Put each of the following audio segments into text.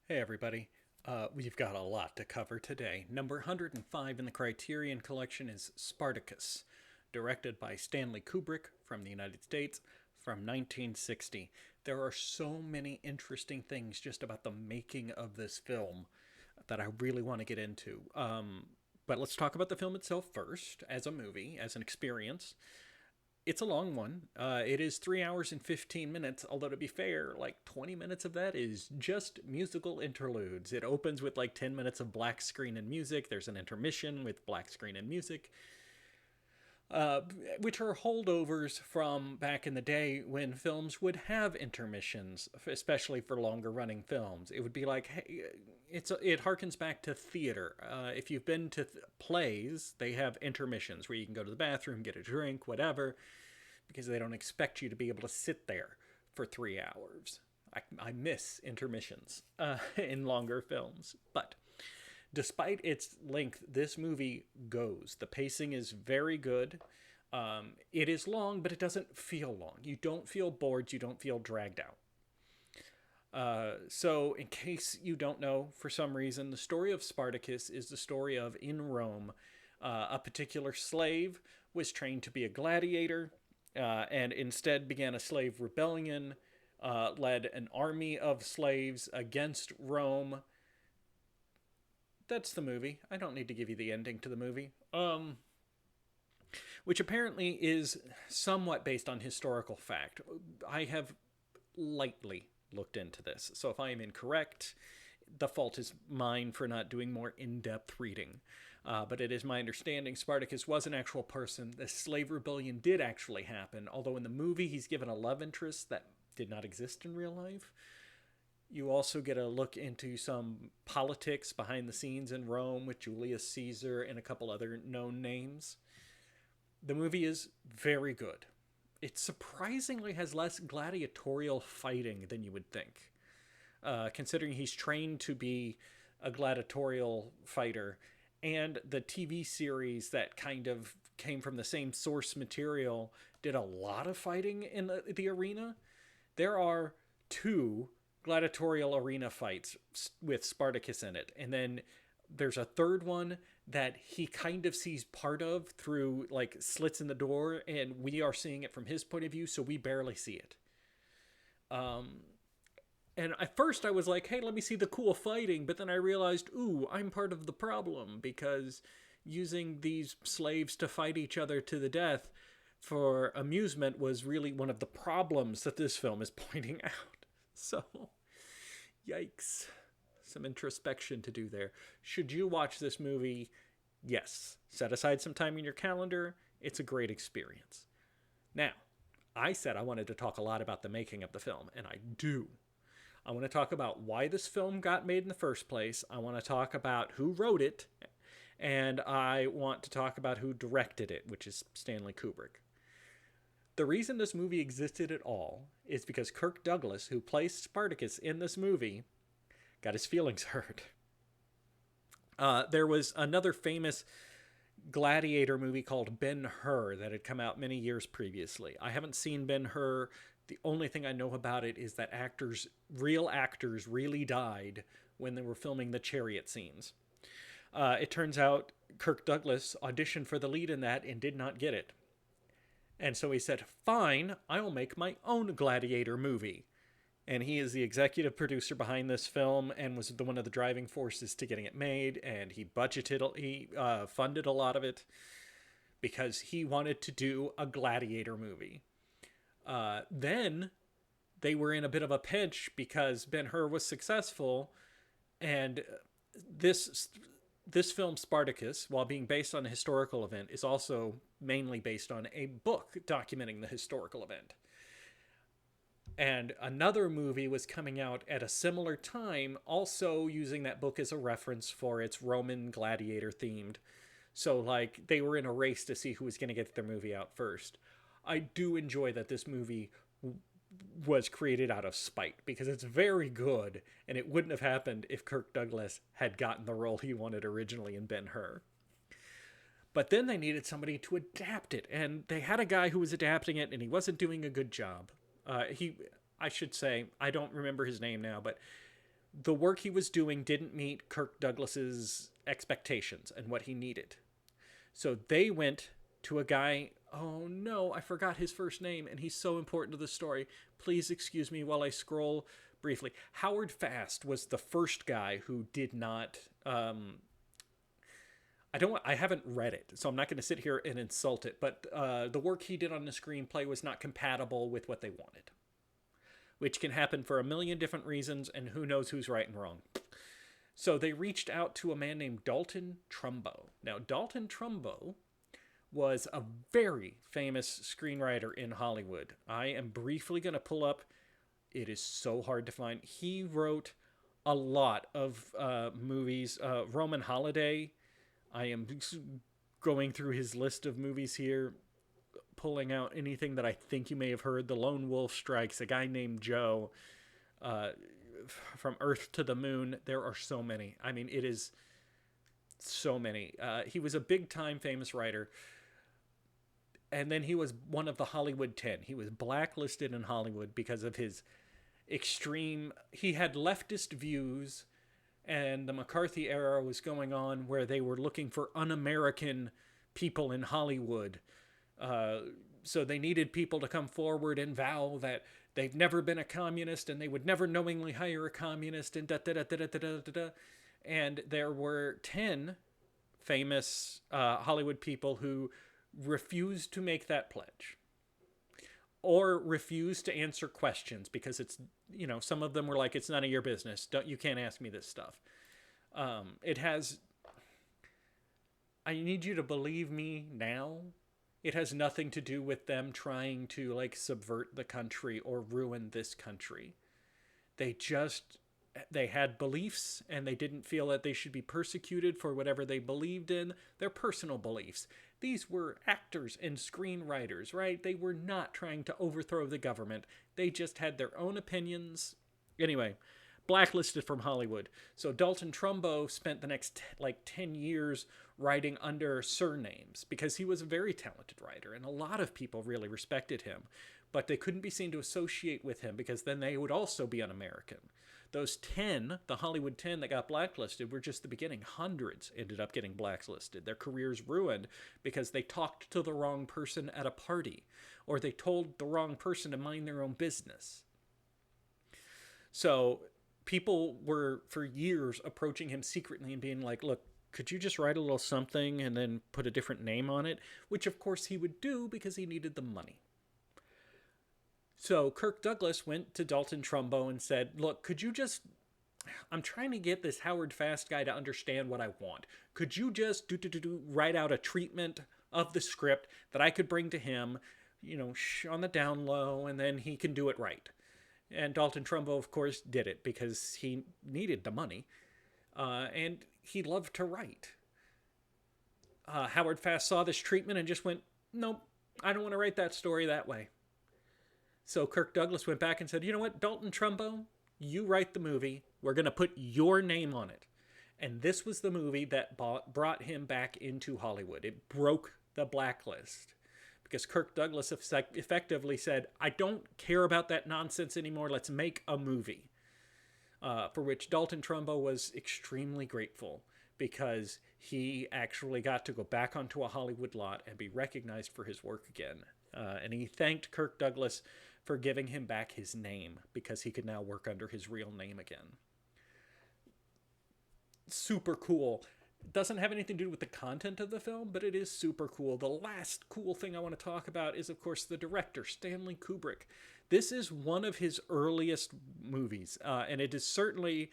Hey, everybody. We've got a lot to cover today. Number 105 in the Criterion collection is Spartacus, directed by Stanley Kubrick from the United States from 1960. There are so many interesting things just about the making of this film that I really want to get into. But let's talk about the film itself first, as a movie, as an experience. It's a long one. It is 3 hours and 15 minutes, although to be fair, like 20 minutes of that is just musical interludes. It opens with like 10 minutes of black screen and music. There's an intermission with black screen and music, uh, which are holdovers from back in the day when films would have intermissions, especially for longer running films. It would be like, hey, it harkens back to theater. If you've been to plays, they have intermissions where you can go to the bathroom, get a drink, whatever, because they don't expect you to be able to sit there for 3 hours. I miss intermissions in longer films. But despite its length, this movie goes. The pacing is very good. It is long, but it doesn't feel long. You don't feel bored. You don't feel dragged out. So, in case you don't know, for some reason, the story of Spartacus is the story of in Rome, a particular slave was trained to be a gladiator and instead began a slave rebellion, led an army of slaves against Rome. That's the movie. I don't need to give you the ending to the movie. Which apparently is somewhat based on historical fact. I have lightly looked into this, so if I am incorrect, the fault is mine for not doing more in depth reading. But it is my understanding Spartacus was an actual person. The slave rebellion did actually happen, although in the movie he's given a love interest that did not exist in real life. You also get a look into some politics behind the scenes in Rome with Julius Caesar and a couple other known names. The movie is very good. It surprisingly has less gladiatorial fighting than you would think, considering he's trained to be a gladiatorial fighter. And the TV series that kind of came from the same source material did a lot of fighting in the arena. There are two gladiatorial arena fights with Spartacus in it. And then there's a third one that he kind of sees part of through like slits in the door, and we are seeing it from his point of view, so we barely see it. And at first I was like, hey, let me see the cool fighting, but then I realized, ooh, I'm part of the problem because using these slaves to fight each other to the death for amusement was really one of the problems that this film is pointing out. So, yikes. Some introspection to do there. Should you watch this movie? Yes. Set aside some time in your calendar. It's a great experience. Now, I said I wanted to talk a lot about the making of the film, and I do. I want to talk about why this film got made in the first place. I want to talk about who wrote it, and I want to talk about who directed it, which is Stanley Kubrick. The reason this movie existed at all is because Kirk Douglas, who plays Spartacus in this movie, got his feelings hurt. There was another famous gladiator movie called Ben-Hur that had come out many years previously. I haven't seen Ben-Hur. The only thing I know about it is that real actors, really died when they were filming the chariot scenes. It turns out Kirk Douglas auditioned for the lead in that and did not get it. And so he said, fine, I'll make my own gladiator movie. And he is the executive producer behind this film and was one of the driving forces to getting it made. And he funded a lot of it because he wanted to do a gladiator movie. Then they were in a bit of a pinch because Ben-Hur was successful, and this film Spartacus, while being based on a historical event, is also mainly based on a book documenting the historical event. And another movie was coming out at a similar time, also using that book as a reference for its Roman gladiator themed. So, like, they were in a race to see who was going to get their movie out first. I do enjoy that this movie was created out of spite because it's very good, and it wouldn't have happened if Kirk Douglas had gotten the role he wanted originally in Ben-Hur. But then they needed somebody to adapt it, and they had a guy who was adapting it, and he wasn't doing a good job. I should say, I don't remember his name now, but the work he was doing didn't meet Kirk Douglas's expectations and what he needed. So they went to a guy, oh no, I forgot his first name, and he's so important to the story. Please excuse me while I scroll briefly. Howard Fast was the first guy who did not. I haven't read it, so I'm not going to sit here and insult it. But the work he did on the screenplay was not compatible with what they wanted, which can happen for a million different reasons, and who knows who's right and wrong. So they reached out to a man named Dalton Trumbo. Now, Dalton Trumbo was a very famous screenwriter in Hollywood. I am briefly going to pull up. It is so hard to find. He wrote a lot of movies. Roman Holiday. I am going through his list of movies here, pulling out anything that I think you may have heard. The Lone Wolf Strikes, A Guy Named Joe, From Earth to the Moon. There are so many. I mean, it is so many. He was a big-time famous writer. And then he was one of the Hollywood 10. He was blacklisted in Hollywood because of his extreme... He had leftist views, and the McCarthy era was going on where they were looking for un-American people in Hollywood. So they needed people to come forward and vow that they've never been a communist and they would never knowingly hire a communist and da-da-da-da-da-da-da-da. And there were 10 famous Hollywood people who refused to make that pledge or refused to answer questions because it's, you know, some of them were like, it's none of your business. You can't ask me this stuff. I need you to believe me now. It has nothing to do with them trying to like subvert the country or ruin this country. They had beliefs and they didn't feel that they should be persecuted for whatever they believed in, their personal beliefs. These were actors and screenwriters, right? They were not trying to overthrow the government. They just had their own opinions. Anyway, blacklisted from Hollywood. So Dalton Trumbo spent the next 10 years writing under surnames because he was a very talented writer and a lot of people really respected him. But they couldn't be seen to associate with him because then they would also be un-American. Those 10, the Hollywood 10 that got blacklisted, were just the beginning. Hundreds ended up getting blacklisted. Their careers ruined because they talked to the wrong person at a party, or they told the wrong person to mind their own business. So people were, for years, approaching him secretly and being like, look, could you just write a little something and then put a different name on it? Which, of course, he would do because he needed the money. So Kirk Douglas went to Dalton Trumbo and said, look, could you just... I'm trying to get this Howard Fast guy to understand what I want. Could you just write out a treatment of the script that I could bring to him, you know, on the down low, and then he can do it right. And Dalton Trumbo, of course, did it because he needed the money. And he loved to write. Howard Fast saw this treatment and just went, nope, I don't want to write that story that way. So Kirk Douglas went back and said, you know what, Dalton Trumbo, you write the movie. We're going to put your name on it. And this was the movie that brought him back into Hollywood. It broke the blacklist because Kirk Douglas effectively said, I don't care about that nonsense anymore. Let's make a movie. For which Dalton Trumbo was extremely grateful because he actually got to go back onto a Hollywood lot and be recognized for his work again. And he thanked Kirk Douglas for giving him back his name because he could now work under his real name again. Super cool. It doesn't have anything to do with the content of the film, but it is super cool. The last cool thing I want to talk about is, of course, the director, Stanley Kubrick. This is one of his earliest movies, and it is certainly...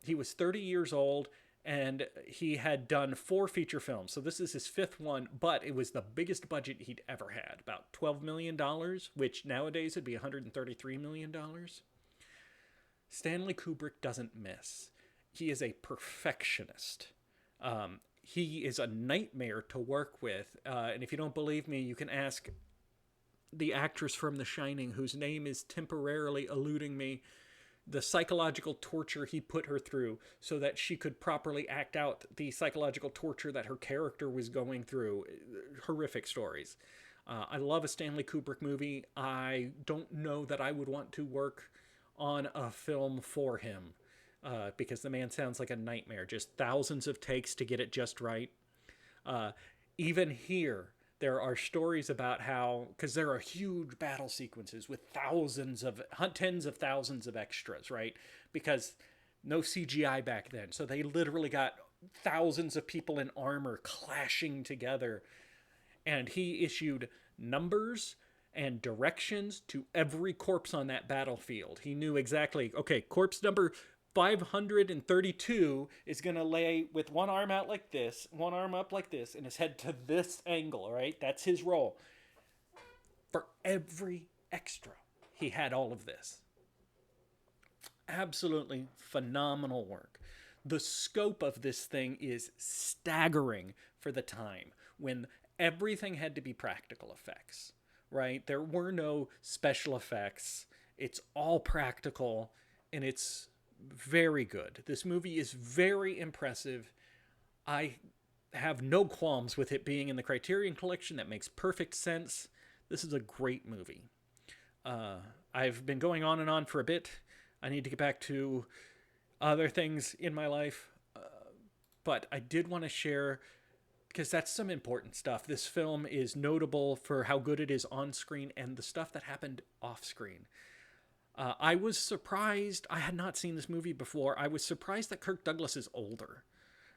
He was 30 years old, and he had done 4 feature films. So this is his 5th one, but it was the biggest budget he'd ever had. About $12 million, which nowadays would be $133 million. Stanley Kubrick doesn't miss. He is a perfectionist. He is a nightmare to work with. And if you don't believe me, you can ask the actress from The Shining, whose name is temporarily eluding me, the psychological torture he put her through so that she could properly act out the psychological torture that her character was going through. Horrific stories. I love a Stanley Kubrick movie. I don't know that I would want to work on a film for him. because the man sounds like a nightmare. Just thousands of takes to get it just right. Uh, Even here, there are stories about how, because there are huge battle sequences with tens of thousands of extras, right? Because no CGI back then. So they literally got thousands of people in armor clashing together. And he issued numbers and directions to every corpse on that battlefield. He knew exactly, okay, corpse number 532 is going to lay with one arm out like this, one arm up like this, and his head to this angle, right? That's his role. For every extra, he had all of this. Absolutely phenomenal work. The scope of this thing is staggering for the time when everything had to be practical effects, right? There were no special effects. It's all practical, and it's very good. This movie is very impressive. I have no qualms with it being in the Criterion Collection. That makes perfect sense. This is a great movie. I've been going on and on for a bit. I need to get back to other things in my life. But I did want to share, because that's some important stuff. This film is notable for how good it is on screen and the stuff that happened off screen. I was surprised. I had not seen this movie before. I was surprised that Kirk Douglas is older,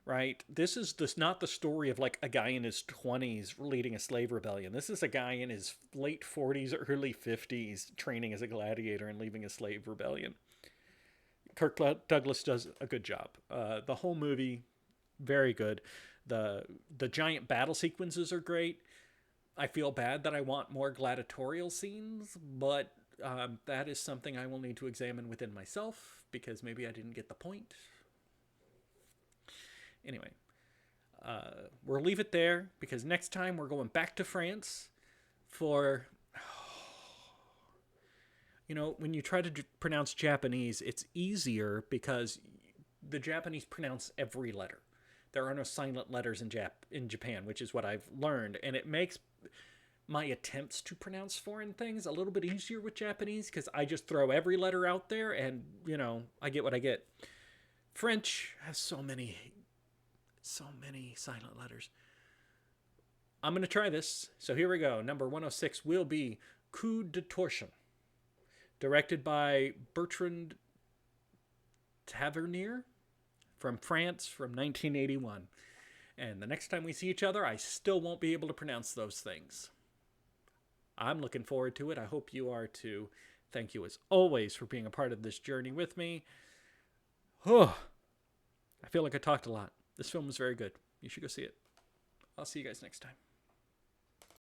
right? This is not the story of like a guy in his 20s leading a slave rebellion. This is a guy in his late 40s, early 50s training as a gladiator and leaving a slave rebellion. Kirk Douglas does a good job. The whole movie, very good. The giant battle sequences are great. I feel bad that I want more gladiatorial scenes, but that is something I will need to examine within myself, because maybe I didn't get the point. Anyway, we'll leave it there, because next time we're going back to France for... You know, when you try to pronounce Japanese, it's easier because the Japanese pronounce every letter. There are no silent letters in Japan, which is what I've learned, and it makes my attempts to pronounce foreign things a little bit easier with Japanese, because I just throw every letter out there and, you know, I get what I get. French has so many silent letters. I'm going to try this. So here we go. Number 106 will be Coup de Torsion, directed by Bertrand Tavernier from France from 1981. And the next time we see each other, I still won't be able to pronounce those things. I'm looking forward to it. I hope you are too. Thank you as always for being a part of this journey with me. Oh, I feel like I talked a lot. This film was very good. You should go see it. I'll see you guys next time.